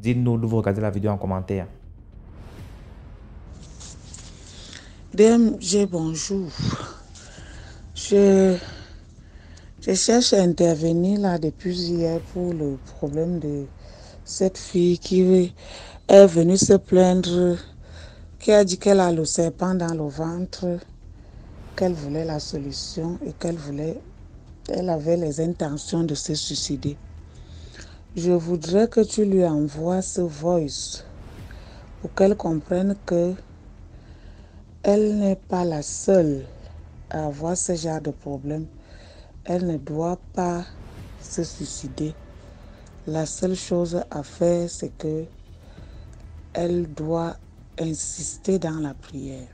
Dites-nous d'où vous regardez la vidéo en commentaire. DMG, bonjour. Je cherche à intervenir là depuis hier pour le problème de cette fille qui est venue se plaindre, qui a dit qu'elle a le serpent dans le ventre, qu'elle voulait la solution et elle avait les intentions de se suicider. Je voudrais que tu lui envoies ce voice pour qu'elle comprenne que elle n'est pas la seule à avoir ce genre de problème. Elle ne doit pas se suicider. La seule chose à faire, c'est que elle doit insister dans la prière.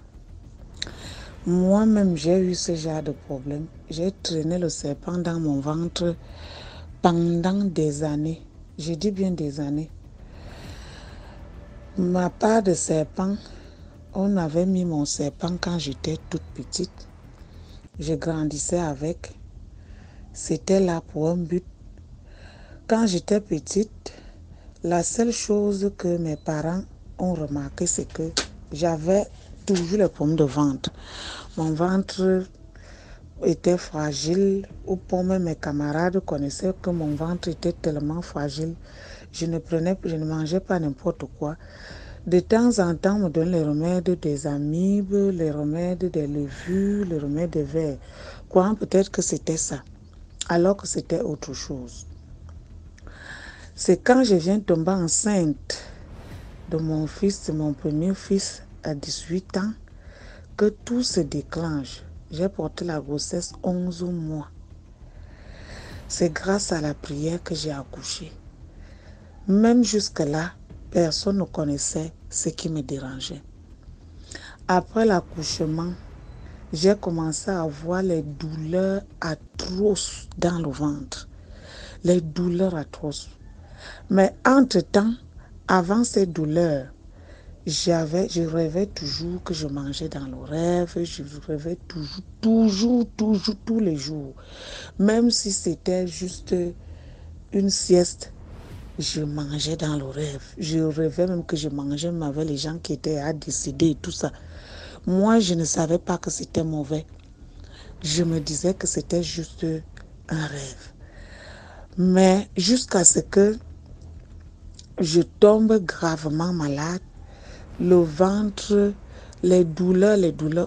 Moi-même, j'ai eu ce genre de problème. J'ai traîné le serpent dans mon ventre pendant des années. Je dis bien des années. Ma part de serpent, on avait mis mon serpent quand j'étais toute petite. Je grandissais avec. C'était là pour un but. Quand j'étais petite, la seule chose que mes parents ont remarqué, c'est que j'avais toujours les problèmes de ventre. Mon ventre était fragile. Au point même mes camarades connaissaient que mon ventre était tellement fragile. Je ne mangeais pas n'importe quoi. De temps en temps, on me donne les remèdes des amibes, les remèdes des levures, les remèdes des vers. Croyant peut-être que c'était ça, alors que c'était autre chose. C'est quand je viens tomber enceinte de mon fils, de mon premier fils à 18 ans, que tout se déclenche. J'ai porté la grossesse 11 mois. C'est grâce à la prière que j'ai accouché. Même jusque-là, personne ne connaissait ce qui me dérangeait. Après l'accouchement, j'ai commencé à avoir les douleurs atroces dans le ventre. Les douleurs atroces. Mais entre-temps, avant ces douleurs, je rêvais toujours que je mangeais dans le rêve. Je rêvais toujours, tous les jours. Même si c'était juste une sieste, je mangeais dans le rêve. Je rêvais même que je mangeais avec les gens qui étaient à décéder et tout ça. Moi, je ne savais pas que c'était mauvais. Je me disais que c'était juste un rêve. Mais jusqu'à ce que je tombe gravement malade, le ventre, les douleurs,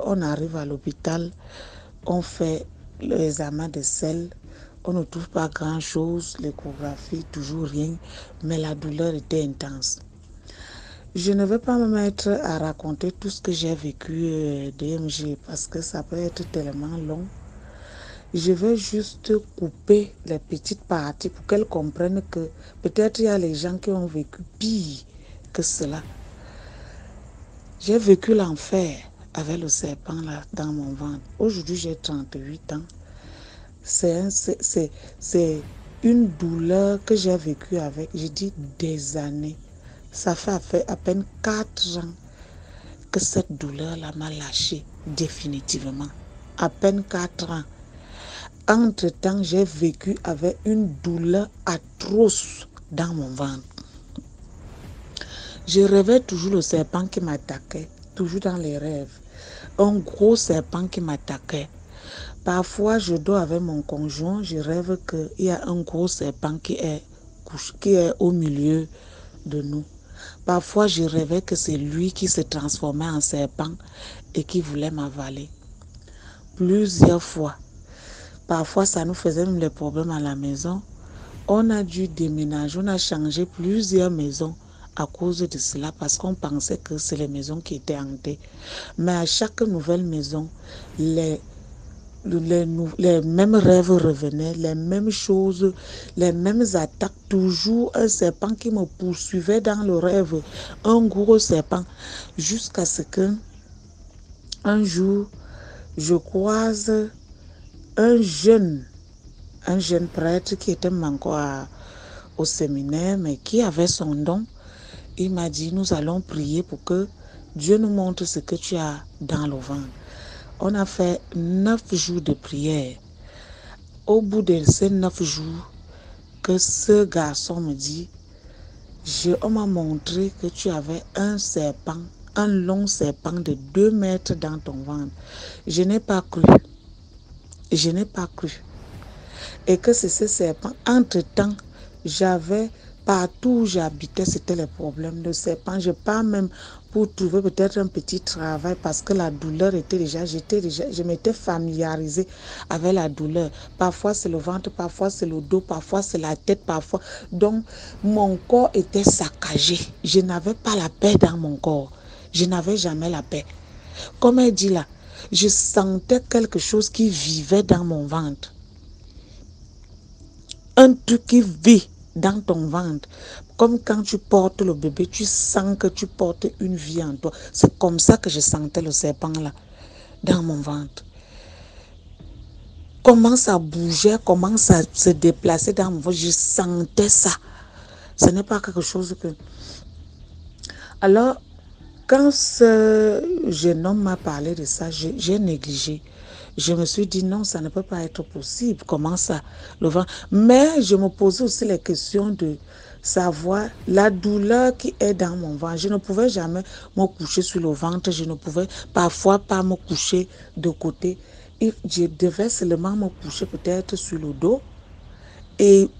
on arrive à l'hôpital, on fait l'examen de sel, on ne trouve pas grand-chose, l'échographie, toujours rien, mais la douleur était intense. Je ne vais pas me mettre à raconter tout ce que j'ai vécu DMG parce que ça peut être tellement long. Je vais juste couper les petites parties pour qu'elles comprennent que peut-être il y a les gens qui ont vécu pire que cela. J'ai vécu l'enfer avec le serpent là dans mon ventre. Aujourd'hui, j'ai 38 ans. C'est une douleur que j'ai vécue avec, je dis des années. Ça fait à peine 4 ans que cette douleur-là m'a lâché définitivement. À peine 4 ans. Entre-temps, j'ai vécu avec une douleur atroce dans mon ventre. Je rêvais toujours le serpent qui m'attaquait, toujours dans les rêves. Un gros serpent qui m'attaquait. Parfois, je dors avec mon conjoint, je rêve qu'il y a un gros serpent qui est au milieu de nous. Parfois, je rêvais que c'est lui qui se transformait en serpent et qui voulait m'avaler. Plusieurs fois. Parfois, ça nous faisait même des problèmes à la maison. On a dû déménager, on a changé plusieurs maisons à cause de cela parce qu'on pensait que c'est les maisons qui étaient hantées. Mais à chaque nouvelle maison, les mêmes rêves revenaient, les mêmes choses, les mêmes attaques. Toujours un serpent qui me poursuivait dans le rêve, un gros serpent, jusqu'à ce que un jour, je croise un jeune prêtre qui était encore au séminaire, mais qui avait son don. Il m'a dit, nous allons prier pour que Dieu nous montre ce que tu as dans le ventre. On a fait 9 jours de prière. Au bout de ces 9 jours, que ce garçon me dit, On m'a montré que tu avais un serpent, un long serpent de 2 mètres dans ton ventre. Je n'ai pas cru. Je n'ai pas cru. Et que c'est ce serpent. Entre-temps, j'avais partout où j'habitais, c'était le problème de serpent. Je pars même pour trouver peut-être un petit travail parce que la douleur était déjà, je m'étais familiarisée avec la douleur. Parfois c'est le ventre, parfois c'est le dos, parfois c'est la tête, parfois. Donc mon corps était saccagé. Je n'avais pas la paix dans mon corps. Je n'avais jamais la paix. Comme elle dit là, je sentais quelque chose qui vivait dans mon ventre. Un truc qui vit dans ton ventre. Comme quand tu portes le bébé, tu sens que tu portes une vie en toi. C'est comme ça que je sentais le serpent là, dans mon ventre. Comment ça bougeait, comment ça se déplaçait dans mon ventre, je sentais ça. Ce n'est pas quelque chose que... Alors, quand ce jeune homme m'a parlé de ça, j'ai négligé. Je me suis dit non, ça ne peut pas être possible. Comment ça, le vent? Mais je me posais aussi les questions de savoir la douleur qui est dans mon ventre. Je ne pouvais jamais me coucher sur le ventre. Je ne pouvais parfois pas me coucher de côté. Je devais seulement me coucher peut-être sur le dos. Et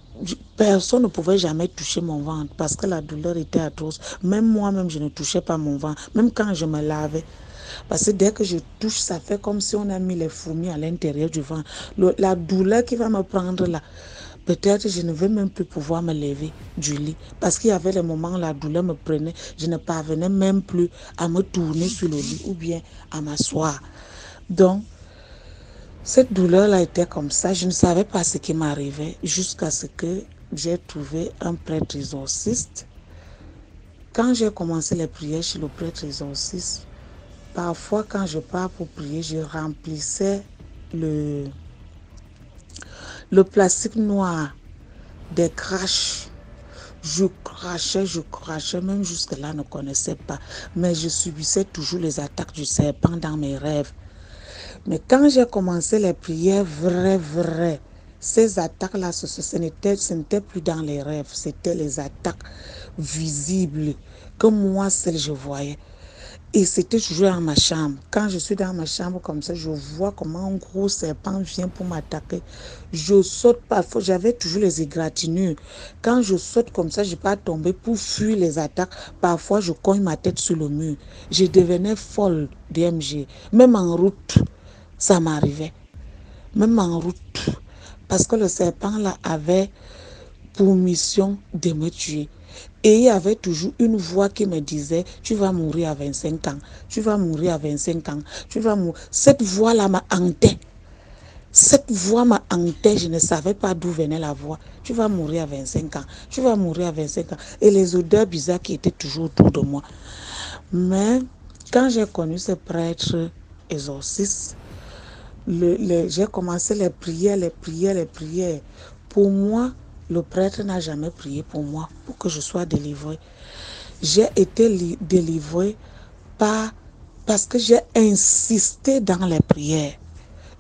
personne ne pouvait jamais toucher mon ventre parce que la douleur était atroce. Même moi-même, je ne touchais pas mon ventre. Même quand je me lavais. Parce que dès que je touche, ça fait comme si on a mis les fourmis à l'intérieur du ventre. La douleur qui va me prendre là, peut-être je ne vais même plus pouvoir me lever du lit. Parce qu'il y avait les moments où la douleur me prenait. Je ne parvenais même plus à me tourner sur le lit ou bien à m'asseoir. Donc, cette douleur-là était comme ça. Je ne savais pas ce qui m'arrivait jusqu'à ce que j'ai trouvé un prêtre exorciste. Quand j'ai commencé les prières chez le prêtre exorciste, parfois, quand je pars pour prier, je remplissais le plastique noir des craches. Je crachais, même jusque-là, je ne connaissais pas. Mais je subissais toujours les attaques du serpent dans mes rêves. Mais quand j'ai commencé les prières vraies, ces attaques-là, ce n'était plus dans les rêves, c'était les attaques visibles que moi seul je voyais. Et c'était toujours dans ma chambre. Quand je suis dans ma chambre comme ça, je vois comment un gros serpent vient pour m'attaquer. Je saute parfois, j'avais toujours les égratignures. Quand je saute comme ça, je peux tomber pour fuir les attaques. Parfois, je cogne ma tête sur le mur. Je devenais folle d'MG. Même en route, ça m'arrivait. Même en route. Parce que le serpent là avait pour mission de me tuer. Et il y avait toujours une voix qui me disait, tu vas mourir à 25 ans, tu vas mourir à 25 ans, tu vas mourir. Cette voix-là m'a hanté. Cette voix m'a hanté, je ne savais pas d'où venait la voix. Tu vas mourir à 25 ans, tu vas mourir à 25 ans. Et les odeurs bizarres qui étaient toujours autour de moi. Mais quand j'ai connu ce prêtre exorciste, j'ai commencé les prières. Pour moi, le prêtre n'a jamais prié pour moi, pour que je sois délivrée. J'ai été délivrée parce que j'ai insisté dans les prières.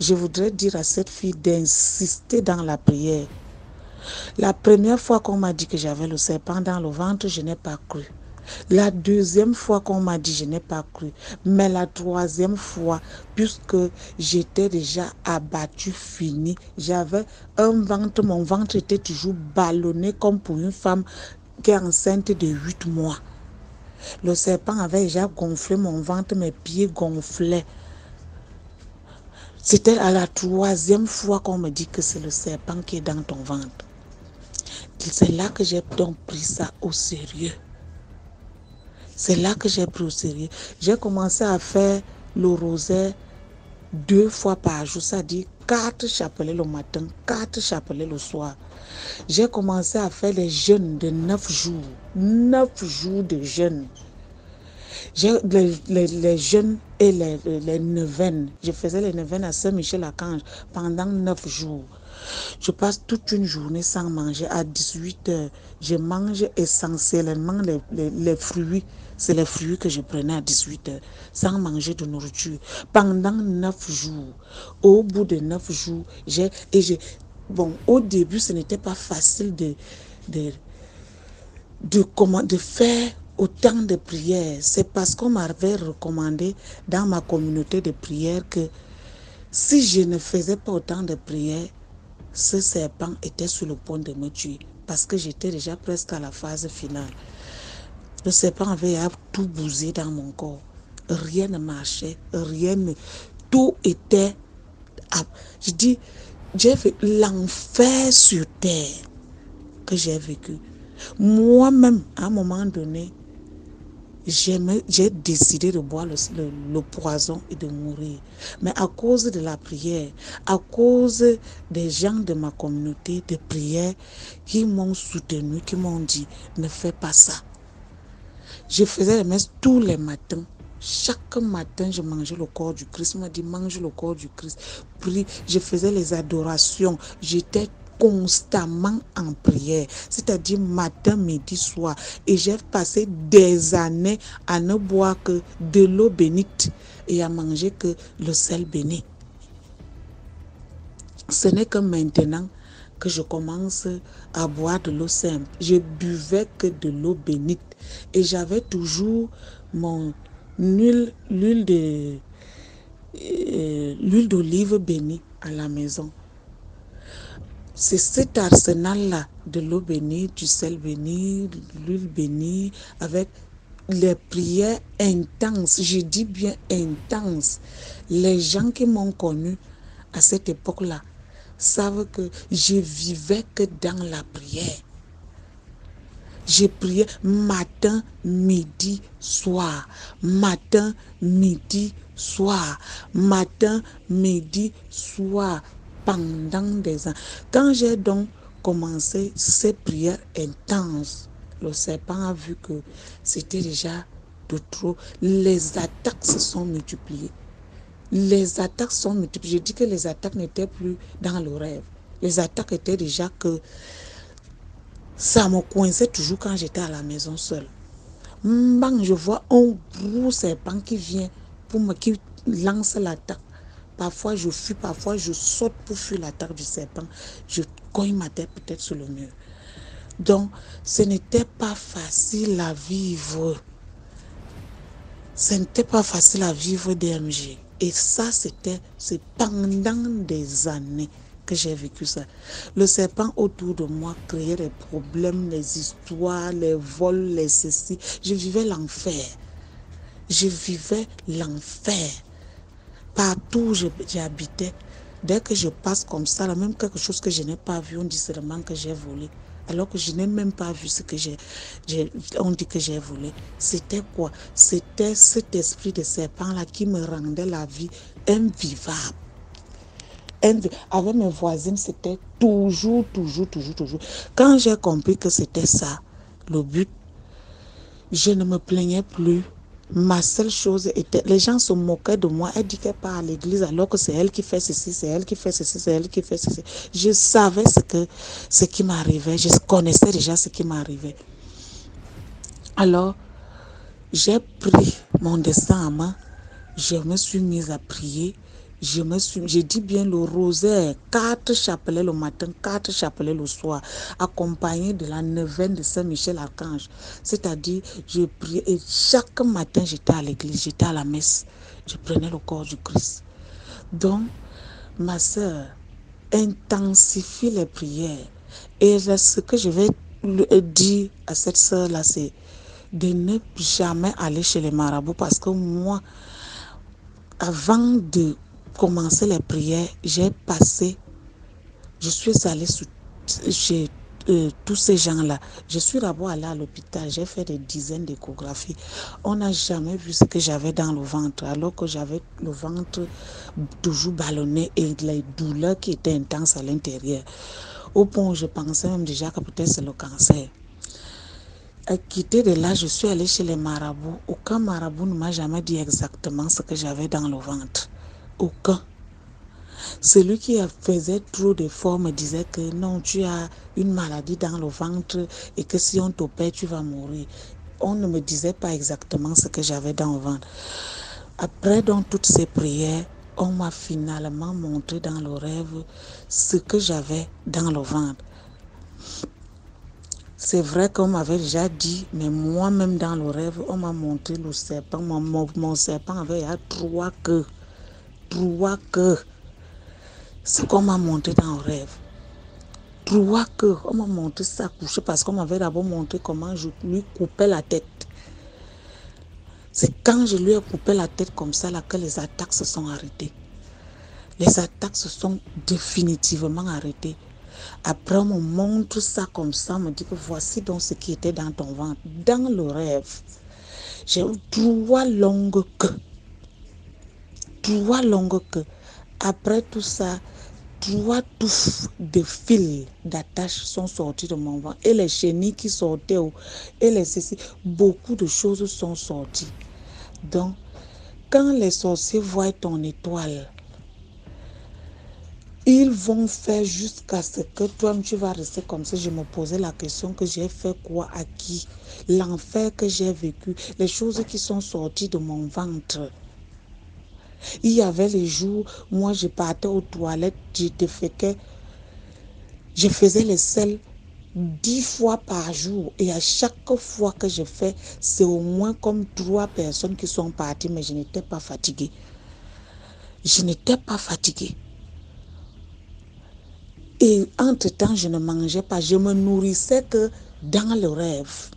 Je voudrais dire à cette fille d'insister dans la prière. La première fois qu'on m'a dit que j'avais le serpent dans le ventre, je n'ai pas cru. La deuxième fois qu'on m'a dit, je n'ai pas cru. Mais la troisième fois, puisque j'étais déjà abattue, finie, j'avais un ventre, mon ventre était toujours ballonné comme pour une femme qui est enceinte de 8 mois. Le serpent avait déjà gonflé mon ventre, mes pieds gonflaient. C'était à la troisième fois qu'on me dit que c'est le serpent qui est dans ton ventre. C'est là que j'ai donc pris ça au sérieux. C'est là que j'ai pris au sérieux. J'ai commencé à faire le rosaire 2 fois par jour. Ça dit 4 chapelets le matin, 4 chapelets le soir. J'ai commencé à faire les jeûnes de 9 jours. 9 jours de jeûne. Les jeûnes et les neuvaines. Je faisais les neuvaines à Saint-Michel-Archange pendant 9 jours. Je passe toute une journée sans manger. À 18 h, je mange essentiellement les fruits. C'est les fruits que je prenais à 18 h, sans manger de nourriture. Pendant 9 jours. Au bout de 9 jours, bon, au début, ce n'était pas facile de faire autant de prières. C'est parce qu'on m'avait recommandé dans ma communauté de prière que si je ne faisais pas autant de prières, ce serpent était sur le point de me tuer parce que j'étais déjà presque à la phase finale. Le serpent avait tout bousillé dans mon corps. Rien ne marchait, tout était... Je dis, j'ai fait l'enfer sur terre que j'ai vécu. Moi-même, à un moment donné, j'ai décidé de boire le poison et de mourir. Mais à cause de la prière, à cause des gens de ma communauté de prière qui m'ont soutenu, qui m'ont dit, ne fais pas ça. Je faisais les messes tous les matins. Chaque matin, je mangeais le corps du Christ. On m'a dit, mange le corps du Christ. Prie. Je faisais les adorations. J'étais constamment en prière, c'est-à-dire matin, midi, soir. Et j'ai passé des années à ne boire que de l'eau bénite et à manger que le sel béni. Ce n'est que maintenant que je commence à boire de l'eau simple. Je buvais que de l'eau bénite et j'avais toujours mon l'huile d'olive bénie à la maison. C'est cet arsenal-là de l'eau bénie, du sel béni, de l'huile bénie, avec les prières intenses, je dis bien intenses. Les gens qui m'ont connu à cette époque-là savent que je vivais que dans la prière. Je priais matin, midi, soir. Matin, midi, soir. Matin, midi, soir. Pendant des ans. Quand j'ai donc commencé ces prières intenses, le serpent a vu que c'était déjà de trop. Les attaques se sont multipliées. Les attaques sont multipliées. Je dis que les attaques n'étaient plus dans le rêve. Les attaques étaient déjà que ça me coinçait toujours quand j'étais à la maison seule. Bang, je vois un gros serpent qui vient qui lance l'attaque. Parfois je fuis, parfois je saute pour fuir l'attaque du serpent. Je cogne ma tête peut-être sur le mur. Donc, ce n'était pas facile à vivre. Ce n'était pas facile à vivre DMG. Et ça, c'est pendant des années que j'ai vécu ça. Le serpent autour de moi créait des problèmes, les histoires, les vols, les ceci. Je vivais l'enfer. Je vivais l'enfer. Partout où j'habitais, dès que je passe comme ça, là, même quelque chose que je n'ai pas vu, on dit seulement que j'ai volé. Alors que je n'ai même pas vu ce que on dit que j'ai volé. C'était quoi? C'était cet esprit de serpent-là qui me rendait la vie invivable. Avec mes voisines, c'était toujours. Quand j'ai compris que c'était ça, le but, je ne me plaignais plus. Ma seule chose était, les gens se moquaient de moi. Elle dit qu'elle part à l'église alors que c'est elle qui fait ceci, c'est elle qui fait ceci, c'est elle qui fait ceci. Je savais ce qui m'arrivait. Je connaissais déjà ce qui m'arrivait. Alors, j'ai pris mon destin en main. Je me suis mise à prier. Je dis bien le rosaire, 4 chapelets le matin, 4 chapelets le soir, accompagné de la neuvaine de Saint-Michel-Archange. C'est-à-dire, je priais et chaque matin, j'étais à l'église, j'étais à la messe. Je prenais le corps du Christ. Donc, ma sœur, intensifie les prières. Et là, ce que je vais dire à cette sœur-là, c'est de ne jamais aller chez les marabouts parce que moi, avant de commencer les prières, je suis allée chez tous ces gens-là. Je suis d'abord allée à l'hôpital, j'ai fait des dizaines d'échographies. On n'a jamais vu ce que j'avais dans le ventre, alors que j'avais le ventre toujours ballonné et les douleurs qui étaient intenses à l'intérieur. Au point où je pensais même déjà que peut-être c'est le cancer. À quitter de là, je suis allée chez les marabouts. Aucun marabout ne m'a jamais dit exactement ce que j'avais dans le ventre. Aucun. Celui qui faisait trop d'efforts me disait que non, tu as une maladie dans le ventre et que si on t'opère, tu vas mourir. On ne me disait pas exactement ce que j'avais dans le ventre. Après donc toutes ces prières, on m'a finalement montré dans le rêve ce que j'avais dans le ventre. C'est vrai qu'on m'avait déjà dit, mais moi-même dans le rêve, on m'a montré le serpent. Mon serpent avait 3 queues. 3 queues. C'est qu'on m'a montré dans le rêve. 3 queues. On m'a montré ça couché parce qu'on m'avait d'abord montré comment je lui coupais la tête. C'est quand je lui ai coupé la tête comme ça là que les attaques se sont arrêtées. Les attaques se sont définitivement arrêtées. Après, on me montre ça comme ça, on me dit que voici donc ce qui était dans ton ventre. Dans le rêve, j'ai 3 longues queues. 3 longues queues. Après tout ça, 3 touffes de fils d'attache sont sortis de mon ventre. Et les chenilles qui sortaient, et les ceci, beaucoup de choses sont sorties. Donc, quand les sorciers voient ton étoile, ils vont faire jusqu'à ce que toi, tu vas rester comme ça. Je me posais la question que j'ai fait quoi à qui? L'enfer que j'ai vécu, les choses qui sont sorties de mon ventre. Il y avait les jours, moi je partais aux toilettes, je faisais les selles 10 fois par jour. Et à chaque fois que je fais, c'est au moins comme 3 personnes qui sont parties, mais je n'étais pas fatiguée. Je n'étais pas fatiguée. Et entre-temps, je ne mangeais pas. Je me nourrissais que dans le rêve.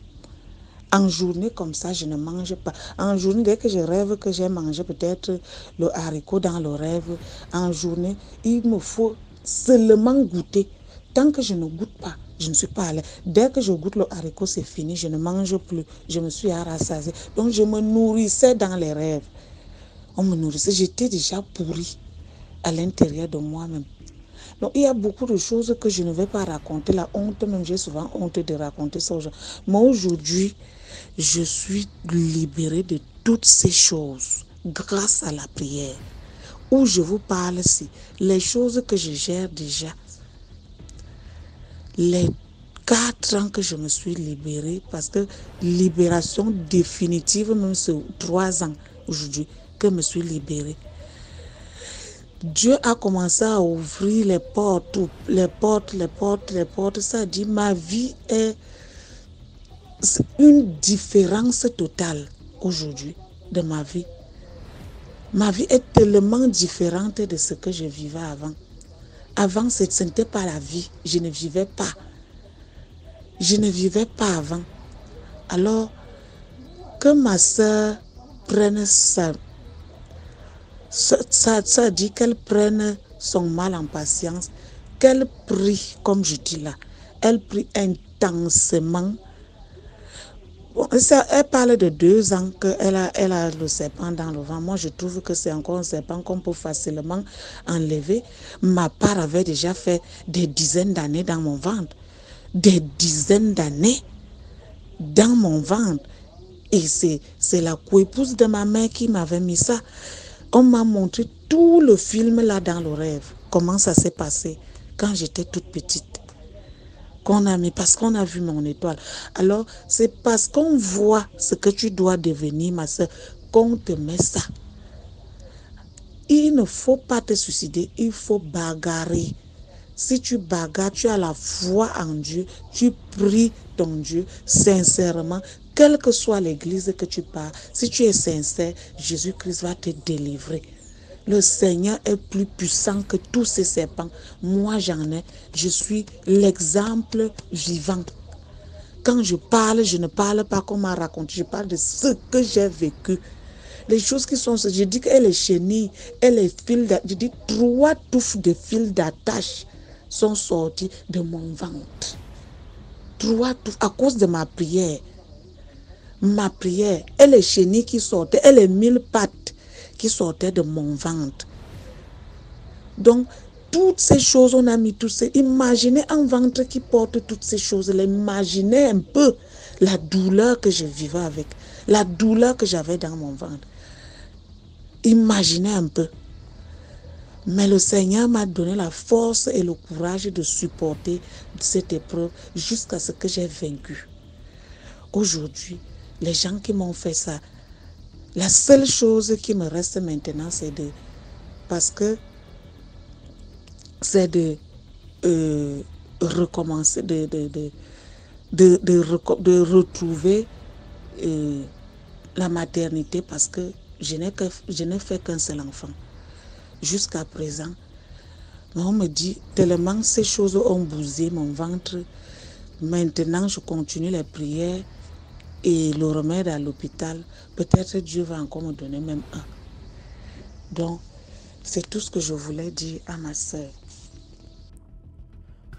En journée comme ça, je ne mangeais pas. En journée, dès que je rêve que j'ai mangé peut-être le haricot dans le rêve, en journée, il me faut seulement goûter. Tant que je ne goûte pas, je ne suis pas à l'aise. Dès que je goûte le haricot, c'est fini, je ne mange plus. Je me suis rassasiée. Donc, je me nourrissais dans les rêves. On me nourrissait. J'étais déjà pourrie à l'intérieur de moi-même. Donc, il y a beaucoup de choses que je ne vais pas raconter. La honte, même, j'ai souvent honte de raconter ça aux gens. Mais aujourd'hui, je suis libérée de toutes ces choses grâce à la prière. Où je vous parle, c'est les choses que je gère déjà. Les 4 ans que je me suis libérée, parce que libération définitive, même c'est 3 ans aujourd'hui que je me suis libérée. Dieu a commencé à ouvrir les portes, les portes. Ça dit, ma vie est une différence totale aujourd'hui de ma vie. Ma vie est tellement différente de ce que je vivais avant. Avant, ce n'était pas la vie. Je ne vivais pas. Je ne vivais pas avant. Alors, que ma soeur prenne ça dit qu'elle prenne son mal en patience, qu'elle prie, comme je dis là, elle prie intensément. Bon, elle parle de 2 ans qu'elle a le serpent dans le ventre. Moi, je trouve que c'est encore un serpent qu'on peut facilement enlever. Ma part avait déjà fait des dizaines d'années dans mon ventre. Des dizaines d'années dans mon ventre. Et c'est la coépouse de ma mère qui m'avait mis ça. On m'a montré tout le film là dans le rêve. Comment ça s'est passé quand j'étais toute petite. Qu'on a mis, parce qu'on a vu mon étoile. Alors, c'est parce qu'on voit ce que tu dois devenir, ma soeur, qu'on te met ça. Il ne faut pas te suicider, il faut bagarrer. Si tu bagarres, tu as la foi en Dieu, tu pries ton Dieu sincèrement, quelle que soit l'église que tu pars, si tu es sincère, Jésus-Christ va te délivrer. Le Seigneur est plus puissant que tous ces serpents. Moi, j'en ai. Je suis l'exemple vivant. Quand je parle, je ne parle pas comme on raconte. Je parle de ce que j'ai vécu. Les choses qui sont... Je dis qu'elle est chenille, elle est fil d'attache. Je dis 3 touffes de fil d'attache sont sorties de mon ventre. 3 touffes à cause de ma prière. Ma prière, elle est chenille qui sortait, elle est 1000 pattes qui sortaient de mon ventre. Donc, toutes ces choses, on a mis tout ça. Imaginez un ventre qui porte toutes ces choses-là. Imaginez un peu la douleur que je vivais avec. La douleur que j'avais dans mon ventre. Imaginez un peu. Mais le Seigneur m'a donné la force et le courage de supporter cette épreuve jusqu'à ce que j'ai vaincu. Aujourd'hui, les gens qui m'ont fait ça, la seule chose qui me reste maintenant, c'est de... Parce que c'est de recommencer, de retrouver la maternité parce que je n'ai fait qu'un seul enfant. Jusqu'à présent, mais on me dit tellement ces choses ont bousillé mon ventre. Maintenant, je continue les prières et le remède à l'hôpital. Peut-être Dieu va encore me donner même un. Donc, c'est tout ce que je voulais dire à ma sœur.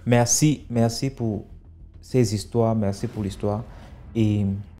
Merci pour ces histoires, merci pour l'histoire. Et